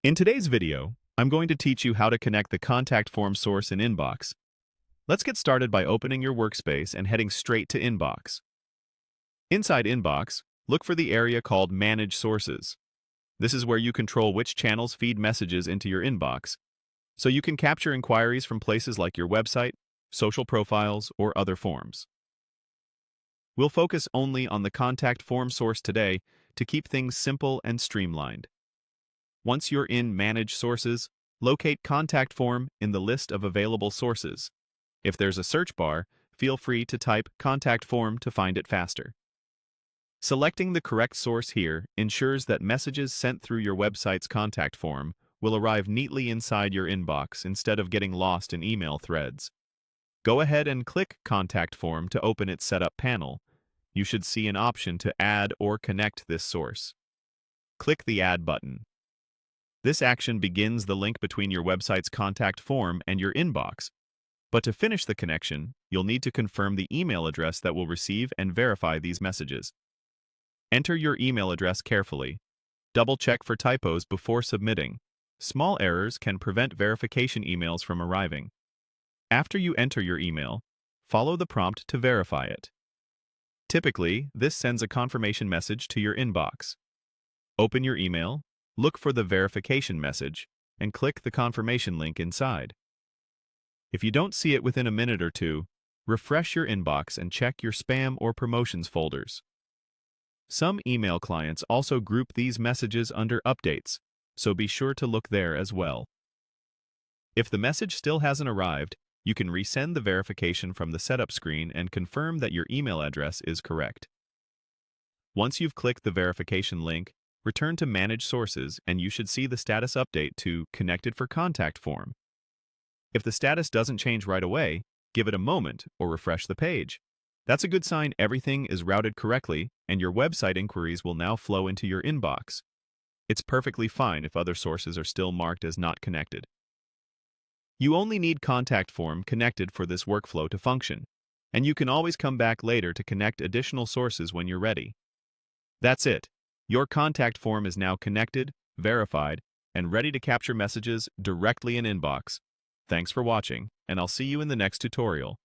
In today's video, I'm going to teach you how to connect the contact form source in Inbox. Let's get started by opening your workspace and heading straight to Inbox. Inside Inbox, look for the area called Manage Sources. This is where you control which channels feed messages into your inbox, so you can capture inquiries from places like your website, social profiles, or other forms. We'll focus only on the contact form source today to keep things simple and streamlined. Once you're in Manage Sources, locate Contact Form in the list of available sources. If there's a search bar, feel free to type Contact Form to find it faster. Selecting the correct source here ensures that messages sent through your website's contact form will arrive neatly inside your inbox instead of getting lost in email threads. Go ahead and click Contact Form to open its Setup panel. You should see an option to add or connect this source. Click the Add button. This action begins the link between your website's contact form and your inbox. But to finish the connection, you'll need to confirm the email address that will receive and verify these messages. Enter your email address carefully. Double-check for typos before submitting. Small errors can prevent verification emails from arriving. After you enter your email, follow the prompt to verify it. Typically, this sends a confirmation message to your inbox. Open your email, look for the verification message, and click the confirmation link inside. If you don't see it within a minute or two, refresh your inbox and check your spam or promotions folders. Some email clients also group these messages under updates, so be sure to look there as well. If the message still hasn't arrived, you can resend the verification from the setup screen and confirm that your email address is correct. Once you've clicked the verification link, return to Manage Sources and you should see the status update to Connected for Contact Form. If the status doesn't change right away, give it a moment or refresh the page. That's a good sign everything is routed correctly and your website inquiries will now flow into your inbox. It's perfectly fine if other sources are still marked as not connected. You only need Contact Form connected for this workflow to function, and you can always come back later to connect additional sources when you're ready. That's it. Your contact form is now connected, verified, and ready to capture messages directly in inbox. Thanks for watching, and I'll see you in the next tutorial.